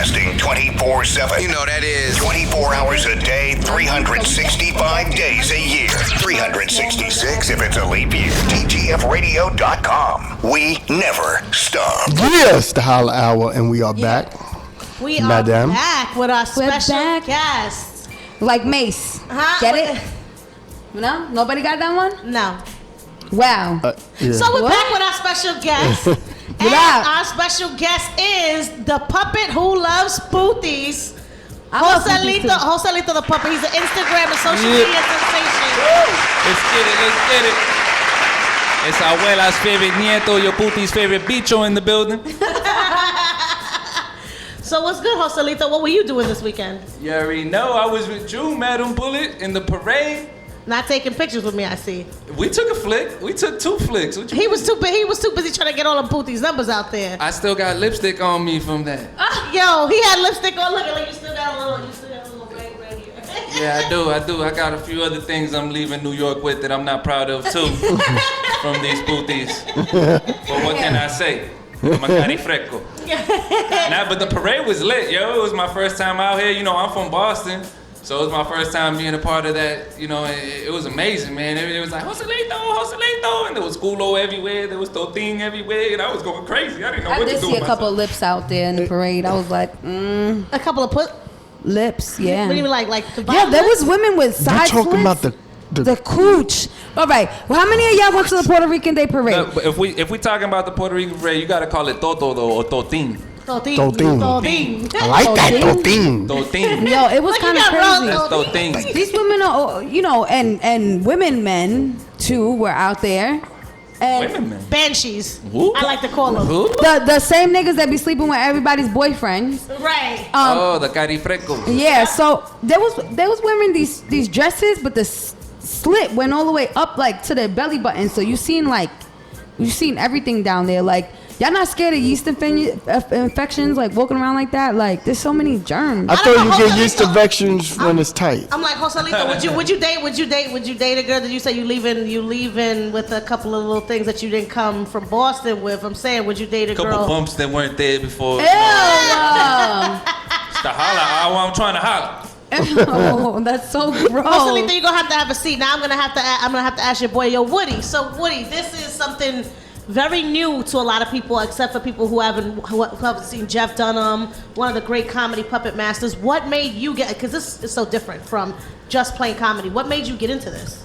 Broadcasting 24/7. You know that is 24 hours a day, 365 days a year. 366 if it's a leap year. TGFradio.com. We never stop. Yes, the Holla Hour, and we are back. We are Madam. back with our special back. guest. Like Mace. Get it? No? Nobody got that one? No. Wow. Yeah. So we're What? back with our special guest. And out. our special guest is the puppet who loves Boothies. I love Boothies too. Joselito the puppet. He's an Instagram and social media sensation. Let's get it, let's get it. It's abuela's favorite nieto, your puti's favorite bicho in the building. So what's good, Joselito? What were you doing this weekend? You already know I was with you, Madam Bullet, in the parade. Not taking pictures with me, I see. We took a flick. We took 2 flicks. What you He was too busy trying to get all of Bootie's numbers out there. I still got lipstick on me from that. Yo, he had lipstick on. Look, like you still got a little right here. Yeah, I do. I got a few other things I'm leaving New York with that I'm not proud of too from these booties. But what can I say? Magari fresco. Nah, but the parade was lit, yo. It was my first time out here. You know, I'm from Boston, so it was my first time being a part of that. You know, it was amazing, man. It was like Joselito, and there was culo everywhere. There was totin everywhere, and I was going crazy. I didn't know I what to did do. see a with couple of myself. lips out there in the parade. I was like, A couple of lips, yeah. What do you mean, like the Yeah, there was women with You're side talking slits. about The cooch. All right. Well, how many of y'all went to the Puerto Rican Day Parade? No, but if we talking about the Puerto Rican parade, you gotta call it toto though, or totin. Totin. I like that totin. Totin. Yo, it was Look, kind you of got wrong, crazy. That's totin. These women are, and men too were out there. And Women, man. Banshees. Who? I like to call them. Who? the same niggas that be sleeping with everybody's boyfriends. Right. Oh, the carifrecos. Yeah, so there was wearing these dresses, but the slit went all the way up like to their belly button. So you seen everything down there. Like, y'all not scared of yeast infections, like walking around like that? Like, there's so many germs. I don't thought know, you hold get on, yeast hold on. infections when it's tight. I'm like, Joselito, would you date a girl that you say you leaving with a couple of little things that you didn't come from Boston with? I'm saying, would you date a Couple girl? bumps that weren't there before. Ew. It's the holla hour. I'm trying to holla. Oh, that's so gross. Joselito, you're gonna have a seat. Now I'm gonna have to ask your boy, yo, Woody. So Woody, this is something very new to a lot of people, except for people who haven't seen Jeff Dunham, one of the great comedy puppet masters. What made you get? Because this is so different from just playing comedy. What made you get into this?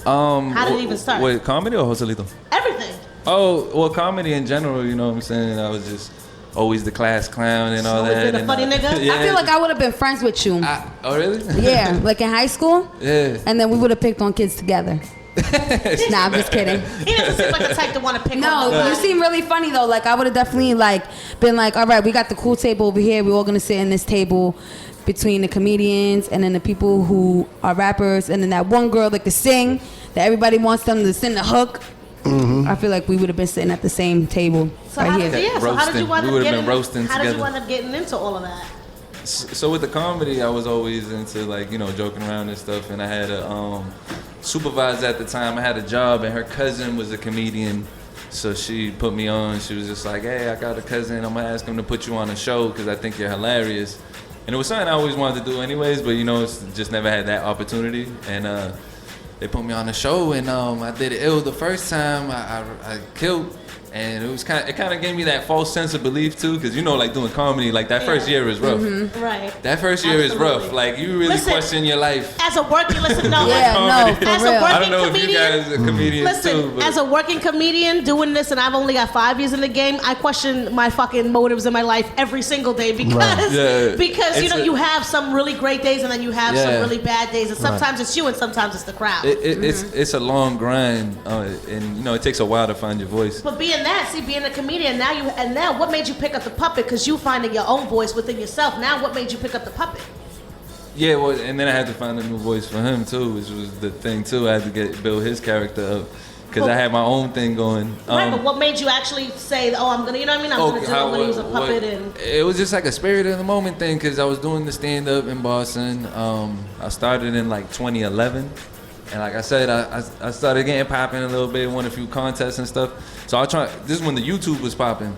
How did it even start? Wait, comedy or Joselito? Everything. Oh, well, comedy in general. You know what I'm saying? I was just always the class clown and all Always that. been a and, funny nigga? Yeah. I feel like I would have been friends with you. Oh, really? Yeah, like in high school. Yeah. And then we would have picked on kids together. Nah, I'm just kidding. He doesn't seem like the type to want to pick on No, nobody. you seem really funny though. Like I would have definitely been like, all right, we got the cool table over here. We're all gonna sit in this table between the comedians and then the people who are rappers, and then that one girl that can sing that everybody wants them to sing the hook. Mm-hmm. I feel like we would have been sitting at the same table So right how here. did you Roasting. wind We up would've getting? been roasting How did you together. wind up getting into all of that? So with the comedy, I was always into joking around and stuff. And I had a supervisor at the time. I had a job, and her cousin was a comedian. So she put me on. She was just like, "Hey, I got a cousin. I'm gonna ask him to put you on a show because I think you're hilarious." And it was something I always wanted to do anyways, but it's just never had that opportunity. And they put me on the show, and I did it ill the first time. I killed. And it kind of gave me that false sense of belief too, because like doing comedy, like that first year is rough. Mm-hmm. Right. That first year is rough. Absolutely. Like you really question your life. As a working, listen, no, Yeah, no, for as real. a I working don't know comedian, if you guys are comedians listen, too, but as a working comedian doing this, and I've only got 5 years in the game, I question my fucking motives in my life every single day because Yeah. because It's you have some really great days and then you have some Yeah. really bad days, and sometimes it's you and sometimes it's the crowd. it's a long grind, and it takes a while to find your voice. But being a comedian, now what made you pick up the puppet? Because you finding your own voice within yourself. Now what made you pick up the puppet? Yeah, well, and then I had to find a new voice for him too, which was the thing too. I had to build his character up because I had my own thing going. Right, but what made you actually say, "Oh, I'm gonna," you know what I mean? I'm gonna do it when he was a puppet and. It was just like a spirit of the moment thing because I was doing the stand up in Boston. I started in like 2011. And like I said, I started getting popping a little bit, won a few contests and stuff. So this is when the YouTube was popping.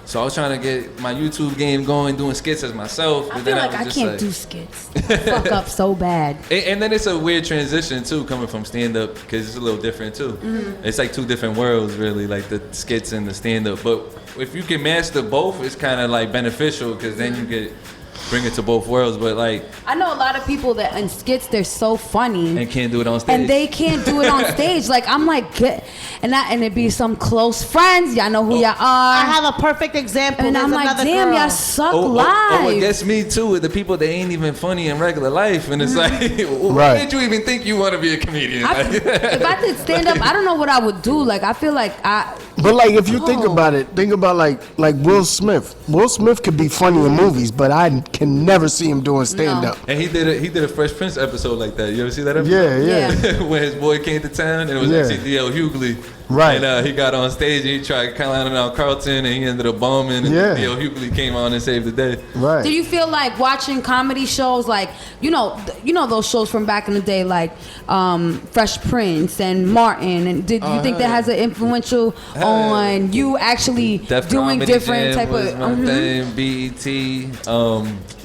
So I was trying to get my YouTube game going, doing skits as myself. I But feel then like I was just can't do skits. I fuck up so bad. And then it's a weird transition too, coming from stand up, because it's a little different too. Mm-hmm. It's like two different worlds, really, like the skits and the stand up. But if you can master both, it's kind of like beneficial, because then you get bring it to both worlds. But like, I know a lot of people that in skits they're so funny and can't do it on stage. and they can't do it on stage. Like I'm like, and it be some close friends. Y'all know who y'all I are. have a perfect example. And There's I'm like, another damn, girl. y'all suck Oh, live. it gets me too with the people that ain't even funny in regular life, and it's like, why Right. did you even think you want to be a comedian? If I did stand up, I don't know what I would do. Like I feel like But like, if you think Oh. about it, think about like Will Smith. Will Smith could be funny in movies, but I can never see him doing stand up. And he did a Fresh Prince episode like that. You ever see that episode? Yeah, yeah. When his boy came to town, and it was Yeah. actually D.L. Hughley. Right. And he got on stage and he tried clowning out Carlton, and he ended up bombing. And Yeah. D.L. Hughley came on and saved the day. Right. Do you feel like watching comedy shows, like you know those shows from back in the day, like Fresh Prince and Martin, and did you think that has an influential on you actually Def doing Comedy different Jam type was of? my thing. BET,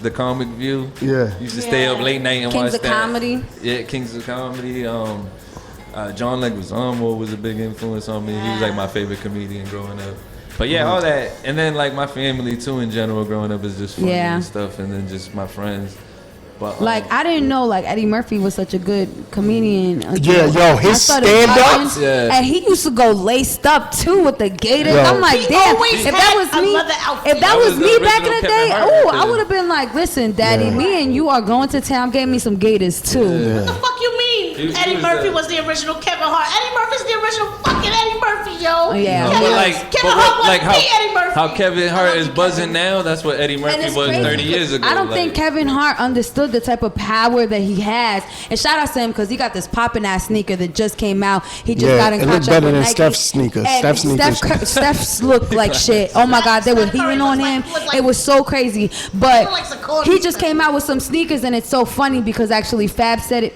the Comic View. Yeah. Used to stay up late night and Kings watch of that. Comedy. Yeah, Kings of Comedy. John Leguizamo was a big influence on me. He was like my favorite comedian growing up. But yeah, all that, and then like my family too in general growing up is just funny Yeah. and stuff, and then just my friends. But Like I didn't know like Eddie Murphy was such a good comedian. Yeah, yo, his I started stand-ups? watching, Yeah. and he used to go laced up too with the gators. Yo. I'm like, He damn, always if that had was me, another outfit. if that That was was the me back in original the Kevin day, Hart oh, I outfit. would have been like, listen, Daddy, Yeah. me and you are going to town. Get me some gators too. What the fuck you mean? He Eddie was Murphy the- was the original Kevin Hart. Eddie Murphy's the original fucking Eddie Murphy, yo. Oh, yeah. Kevin, but like, Kevin but Hart what, like wasn't the Eddie Murphy. how Kevin I Hart love is you, buzzing Kevin. now, that's what Eddie And Murphy it's was crazy 30 years ago. I don't like, think Kevin Hart understood the type of power that he has. And shout out to him because he got this popping ass sneaker that just came out. He just Yeah, got in it looked contract better with than Nike. Steph's sneakers. And Steph's sneakers. Steph's looked like shit. Oh my God, they were Steph Curry heating on looks him. like- looks like- It was so crazy. He But looks like Saucony. he just came out with some sneakers, and it's so funny because actually Fab said it.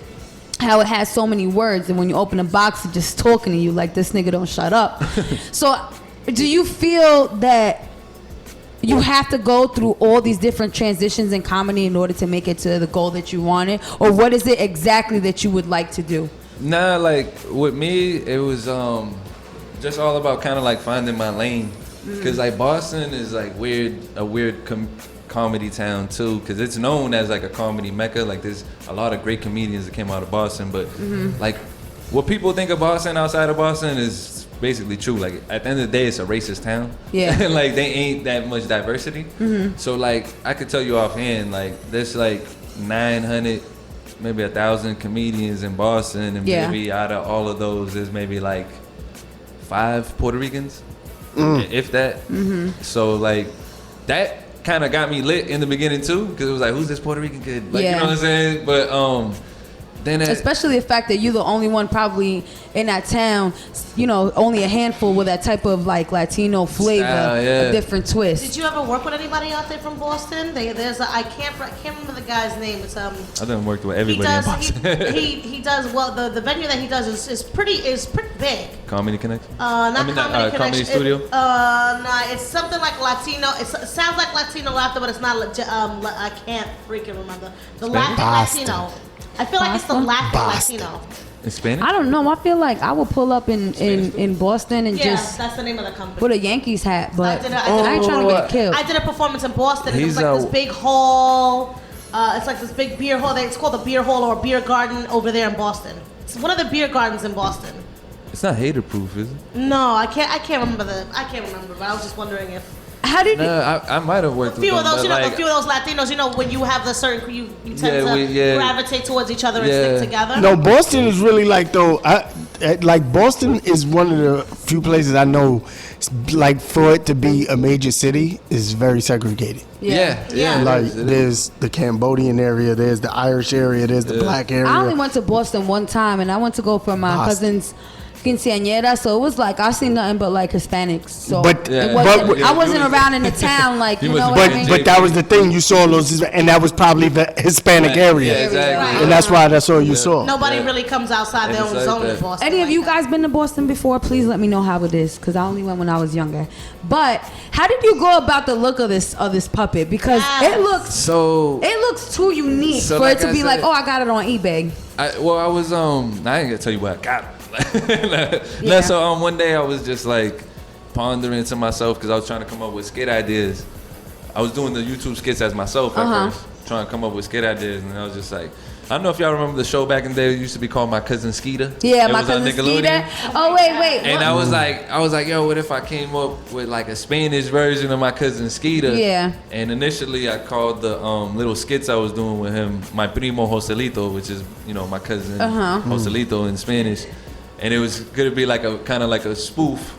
How it has so many words, and when you open a box, it's just talking to you like this nigga don't shut up. So, do you feel that you have to go through all these different transitions in comedy in order to make it to the goal that you wanted, or what is it exactly that you would like to do? Nah, like with me, it was just all about kind of like finding my lane. Cause like Boston is like a weird comedy town too. Cause it's known as like a comedy mecca. Like there's a lot of great comedians that came out of Boston, but like what people think of Boston outside of Boston is basically true. Like at the end of the day, it's a racist town. Yeah. And like they ain't that much diversity. So like I could tell you offhand, like there's like 900, maybe 1,000 comedians in Boston, and Yeah. maybe out of all of those, there's maybe like 5 Puerto Ricans, if that. So like that kind of got me lit in the beginning too, because it was like, who's this Puerto Rican kid? Like, Yeah. you know what I'm saying? But then Especially the fact that you're the only one probably in that town, you know, only a handful with that type of like Latino flavor, yeah. a different twist. Did you ever work with anybody out there from Boston? I can't remember the guy's name. It's I done worked with he everybody does in Boston. he does well. The venue that he does is pretty big. Comedy Connect. Not I mean, Comedy Comedy Connection. Studio? Nah, it's something like Latino. It sounds like Latino laughter, but it's not. I can't freaking remember the Latin Boston. Latino. I feel like it's the Boston? Latin Boston. Latino. In Spanish? I don't know. I feel like I would pull up in Boston and Yeah, just that's the name of the company. put a Yankees hat, but I did I ain't trying to get killed. I did a performance in Boston. And it was He's like this a- big hall. It's like this big beer hall. It's called the beer hall or beer garden over there in Boston. It's one of the beer gardens in Boston. It's not hater proof, is it? No, I can't remember but I was just wondering if How did Nah, I might have worked a with few them, of those, but you know, like, a few of those Latinos, you know, when you have the certain, you tend Yeah, to gravitate towards each other and Yeah. stick together. No, Boston is really like though. Like Boston is one of the few places I know, like for it to be a major city, is very segregated. yeah. Yeah. Like it is. there's the Cambodian area, there's the Irish area, there's the black area. I only went to Boston one time, and I went to go for my Boston. cousin's quinceañera, so it was like I seen nothing but like Hispanics. So But- it but- wasn't, but- I wasn't around in the town like you was know what But I mean. but that was the thing. You saw those, and that was probably the Hispanic area, Yeah, exactly. and that's why that's all you saw. Nobody really comes outside their And own it's zone like in that. Boston. Any of like you that. guys been to Boston before? Please let me know how it is, because I only went when I was younger. But how did you go about the look of this puppet? Because Yes. it looks too unique So for like it to I be like, said- oh, I got it on eBay. I was I ain't gonna tell you what I got. Yeah. So one day I was just like pondering to myself because I was trying to come up with skit ideas. I was doing the YouTube skits as myself at first, trying to come up with skit ideas, and I was just like, I don't know if y'all remember the show back in the day. It used to be called My Cousin Skeeter. Yeah, It my was on cousin Nickelodeon. Skeeter. Oh wait. And what? I was like, yo, what if I came up with like a Spanish version of My Cousin Skeeter? Yeah. And initially I called the little skits I was doing with him, my primo Joselito, which is, my cousin Joselito in Spanish. And it was gonna be like a kind of like a spoof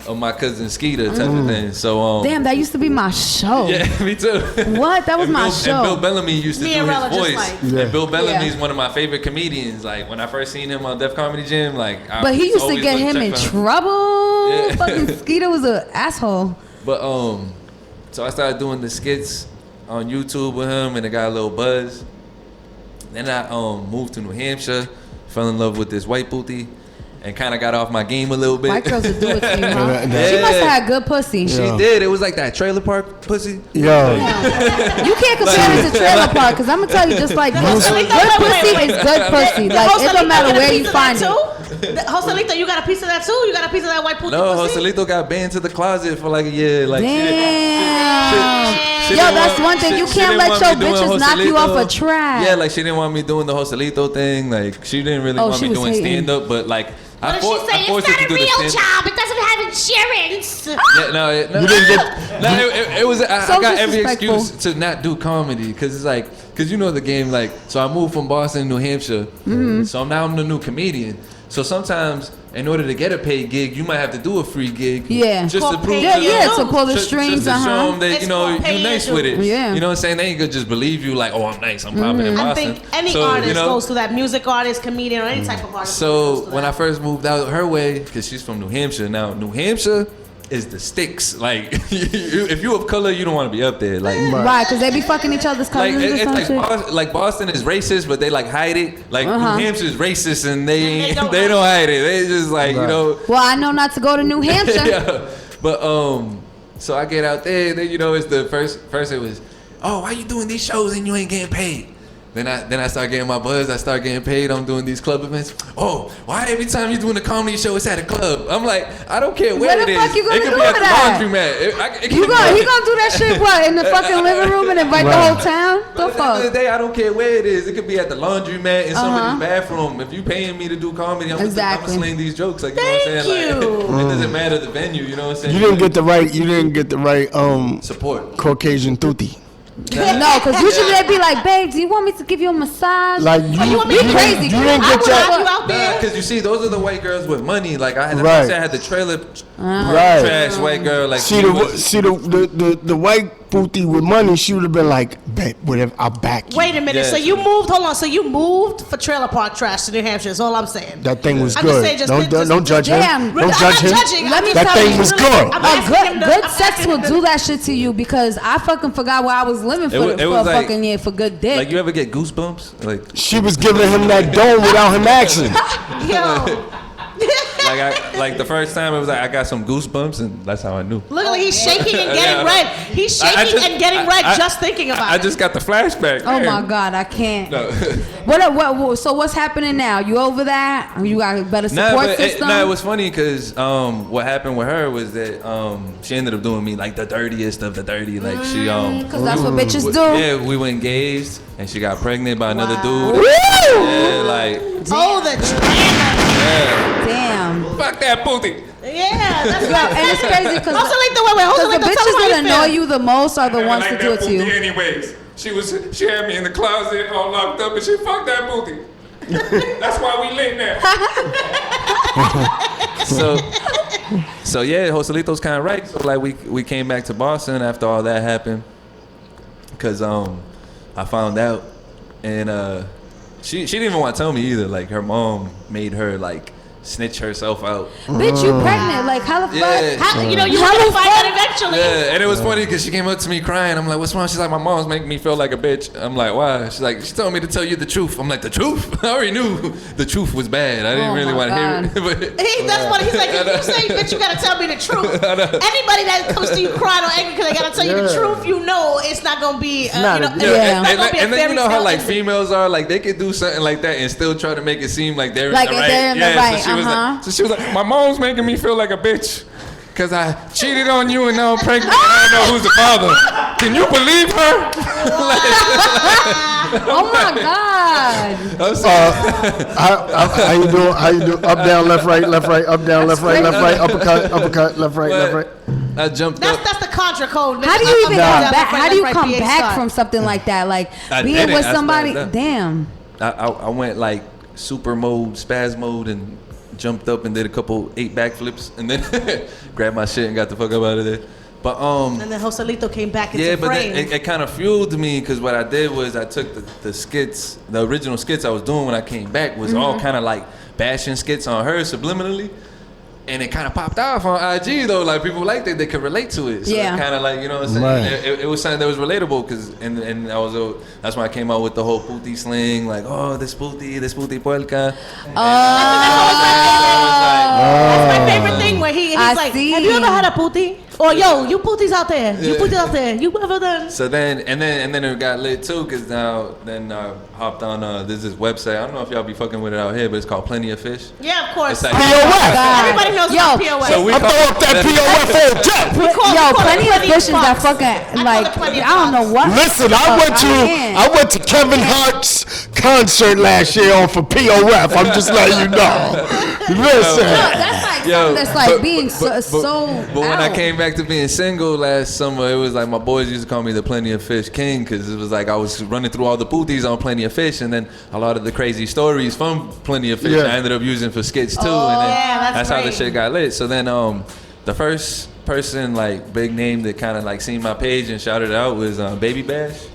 of My Cousin Skeeter type of thing. So Damn, that used to be my show. yeah, me too. What? That was And my Bill, show. And Bill Bellamy used to Me do and his Rella just voice. like- Yeah. And Bill Bellamy's Yeah. one of my favorite comedians. Like when I first seen him on Def Comedy Jam, like I But he used to always get looked him check in for him. trouble. Yeah. Fucking Skeeter was an asshole. But so I started doing the skits on YouTube with him, and it got a little buzz. Then I moved to New Hampshire, fell in love with this white booty, and kind of got off my game a little bit. White girls would do it to you, huh? Yeah. She must have had good pussy. She Yeah. did. It was like that trailer park pussy. Yo, You can't compare it to trailer park, because I'm gonna tell you, just like good Wait, pussy wait. is good pussy. Like Joselito, it don't matter you got a where piece you of find that it. too? Joselito, you got a piece of that too? You got a piece of that white pussy? No, pussy? Joselito got banned to the closet for like a year. Like, Damn. she Yo, didn't that's one thing. she- You she can't didn't let want your me doing bitches knock you off a Joselito. track. Yeah, like she didn't want me doing the Joselito thing. Like she didn't really Oh, want she me was doing hating. stand up, but like I What did she say? forced It's her not to a do the real stand-up. job. It doesn't have insurance. Yeah, no, you didn't get. no, it was. I So got every disrespectful. excuse to not do comedy because it's like, because you know the game. Like, so I moved from Boston to New Hampshire, Mm-hmm. so now I'm the new comedian. So sometimes, in order to get a paid gig, you might have to do a free gig. Yeah. just to Called prove. pay to your Yeah, them- to pull the just strings, to show them that It's you know called pay you're your nice with it. dues. Yeah. You know what I'm saying? They ain't gonna just believe you like, oh, I'm nice, I'm popping in I Boston. think any So, artist you know, goes through that. Music artist, comedian, or any type of artist. goes So through when I that. first moved out her way, because she's from New Hampshire. Now New Hampshire is the sticks. Like if you of color, you don't want to be up there. Like. Right, because they be fucking each other's Like cousins or it's some like shit. Boston is racist, but they like hide it. Like New Hampshire is racist, and they They don't don't hide it. They just like you know. Well, I know not to go to New Hampshire. Yeah. But so I get out there. Then you know it's the first it was, oh, why you doing these shows and you ain't getting paid? Then I start getting my buzz. I start getting paid. I'm doing these club events. Oh, why every time you're doing a comedy show, it's at a club? I'm like, I don't care where Where it the is. fuck you gonna It could do be at with the that? laundromat. It You could be gonna at- he gonna do that shit what in the fucking living room and invite the Right. whole town? The But at the end of the fuck. day, I don't care where it is. It could be at the laundromat in somebody's bathroom. If you paying me to do comedy, I'm Exactly. gonna sling these jokes. Like you know what I'm saying? Like it doesn't matter the venue. You know what I'm saying? You didn't get the right support. Caucasian tutti. No, because usually they be like, babe, do you want me to give you a massage? Like you want me to crazy? You didn't I get would that. you out there. Because you see, those are the white girls with money. Like I had, Right. I had the trailer Right. trash white girl. Like See she was- the white booty with money, she would have been like, bet whatever, I'll back you. Wait a minute. Yeah. So you moved? Hold on. So you moved for trailer park trash to New Hampshire? Is all I'm saying. That thing was I'm just good. saying, just- Don't judge him. Damn. Don't I'm judge not him. judging. Let me That tell thing you, was really- good. I'm A asking good him to- good I'm sex asking will him to- do that shit to you because I fucking forgot where I was living for, It was- it for a was like- fucking year for good dick. like you ever get goosebumps? Like She was giving him that dome without him asking. Yo, like the first time it was like I got some goosebumps and that's how I knew. look like he's shaking and getting Yeah. red. He's shaking I just- and getting red I- just thinking about I it. just got the flashback. oh my Damn. god, I can't. No. So what's happening now? You over that? You got a better support Nah, but system? it was funny because what happened with her was that she ended up doing me like the dirtiest of the dirty. Like she Because that's what bitches do. yeah, we were engaged and she got pregnant by another dude. Woo! Yeah, like Oh, the drama. yeah. Damn. Fuck that booty. Yeah, that's Yo, and it's crazy because Also, like the wait, the tell bitches him how that you annoy feel. you the most are the ones to do it to you. Anyways, she had me in the closet all locked up and she fucked that booty. That's why we lit now. so yeah, Joselito's kind of right. So like we came back to Boston after all that happened, cause I found out, and she didn't even want to tell me either. Like her mom made her like snitch herself out. Bitch, you pregnant? Like how the fuck? Yeah. How, you know, you How want to the find fuck? out eventually. Yeah, and it was funny because she came up to me crying. I'm like, what's wrong? She's like, my mom's making me feel like a bitch. I'm like, why? She's like, she told me to tell you the truth. I'm like, the truth? I already knew the truth was bad. I didn't Oh really my want to hear it. But That's what he's like. If you say, bitch, you gotta tell me the truth. Anybody that comes to you crying or angry because they gotta tell you the truth, you know it's not gonna be. not You a- know, Yeah. it's not gonna be a and then fairy you know how tale like ending. females are, like they could do something like that and still try to make it seem like they're Like in the right. they're in the right, So she was like, so she was like, my mom's making me feel like a bitch. Cause I cheated on you and now I'm pregnant and I don't know who's the father. Can you believe her? Oh my god. I'm sorry. How you doing? How you do? Up, down, left, right, up, down, left, right, uppercut, left, right, left, right. I jumped up. That's the Contra code. How do you even Nah. come back? How do you Right, come PA back start. from something like that? Like I being didn't. with I somebody. spazzed out. Damn. I went like super mode, spaz mode, and jumped up and did a couple 8 backflips, and then grabbed my shit and got the fuck up out of there. But And then Joselito came back into yeah, but frame. it kind of fueled me because what I did was I took the skits, the original skits I was doing when I came back was all kind of like bashing skits on her subliminally. And it kind of popped off on IG though, like people liked it, they could relate to it. So Yeah. it kind of like, you know what I'm saying? Right. It was something that was relatable because, and I was, that's when I came out with the whole puti sling, like, oh, this puti puerca. That's my favorite thing where he's I like, see. have you ever had a puti? Or yo, you putis out there. You putis out there. You ever done? So then it got lit too, cause now I hopped on there's this website. I don't know if y'all be fucking with it out here, but it's called Plenty of Fish. Yeah, of course. It's like- Everybody knows Yo, about POS. So we I'm call- throwing up that POF on tap. We call Yo, it plenty of Plenty fishes that Fox. fucking call like it Plenty I don't know Fox. what. Listen, I went to Kevin Hart's concert last year on for POF. I'm just letting you know. Listen. That's like Yo, that's like but- being but- so. But when I out. came back to being single last summer, it was like my boys used to call me the Plenty of Fish King because it was like I was running through all the putis on Plenty of Fish, and then a lot of the crazy stories from Plenty of Fish Yeah. I ended up using for skits too, and then yeah, that's how the great. shit got lit. So then the first person like big name that kind of like seen my page and shouted it out was Baby Bash.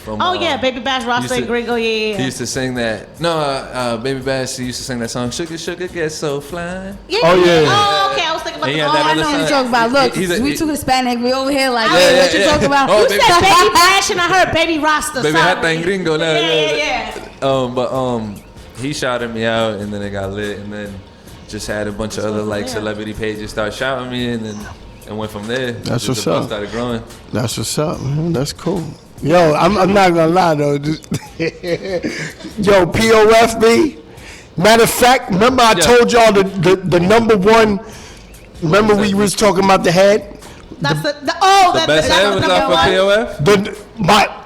From, Oh yeah, Baby Bash, Rasta used and to- Gringo, He yeah. used to sing that. No, Baby Bash. He used to sing that song. Sugar, sugar, get so fly. Yeah. Oh, yeah. Oh, okay. I was thinking about And the he had that I other know what song. you're talking about. Look, He's a- we too Hispanic. We over here like, Yeah, hey, what you yeah. talking about? Oh, You Baby- said Baby Bash and I heard Baby Rasta. Baby sorry. Hata en Gringo. Yeah. But he shouted me out, and then it got lit, and then just had a bunch of other like celebrity pages start shouting me, and then it went from there. That's Just what's the buzz up. started growing. That's what's up, man. That's cool. Yo, I'm not gonna lie though. Yo, POFB. Matter of fact, remember I Yeah. told y'all the number one. Remember we was talking about the head. That's the The that's best the ever was number off one. of POF.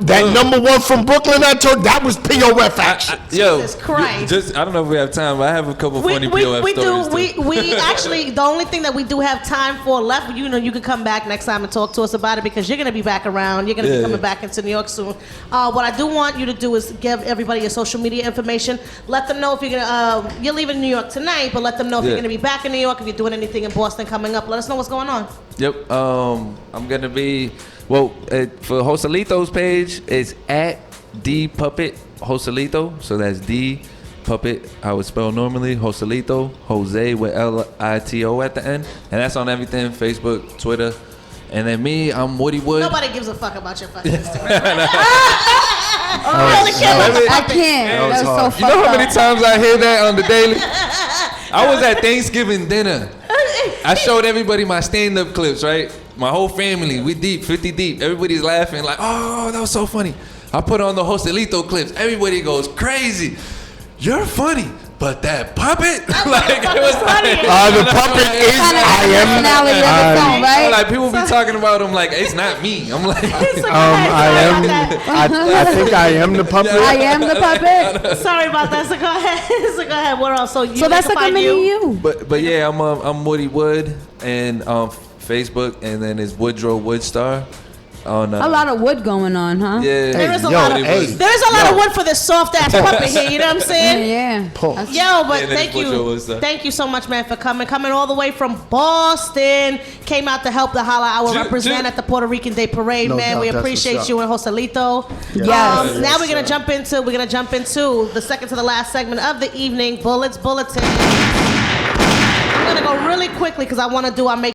That number one from Brooklyn. I told that was POF action. Yo, Jesus Christ. just I don't know if we have time, but I have a couple funny POF we stories do. too. We actually, the only thing that we do have time for left, you know, you can come back next time and talk to us about it because you're going to be back around. You're going to be Yeah. coming back into New York soon. What I do want you to do is give everybody your social media information. Let them know if you're going to, you're leaving New York tonight, but let them know if you're Yeah. going to be back in New York, if you're doing anything in Boston coming up. Let us know what's going on. Yep. I'm gonna be for Joselito's page. It's at D Puppet Joselito. So that's D Puppet. I would spell normally Joselito. Jose with Lito at the end, and that's on everything: Facebook, Twitter, and then me. I'm Woody Wood. Nobody gives a fuck about your fucking Instagram. I really care about the I puppet. can't. That was so You fucked know how many up. times I hear that on the daily? I was at Thanksgiving dinner. I showed everybody my stand-up clips, right? My whole family, we deep, 50 deep. Everybody's laughing like, oh, that was so funny. I put on the Joselito clips. Everybody goes crazy. You're funny, but that puppet, like it was like, The puppet is Kind of I am. personality of the song, right? like people be talking about him like it's not me. I'm like, I think I am the puppet. I am the puppet. Sorry about that. So go ahead. So go ahead. What else? So So that's like a find mini you. but yeah, I'm Woody Wood and Facebook, and then it's Woodrow Woodstar on A lot of wood going on, huh? yeah. There is a Yo, lot of hey. there is a lot of wood for this soft ass puppet here. You know what I'm saying? Yeah. Pause. Yo, but Yeah, then thank it's Woodrow you, Wilson. thank you so much, man, for coming all the way from Boston. Came out to help the Holla Hour represent at the Puerto Rican Day Parade, No man. doubt, We that's appreciate what's you and Joselito. Yes. Now we're gonna jump into the second to the last segment of the evening, Bullets Bulletin. I'm gonna go really quickly because I want to do our make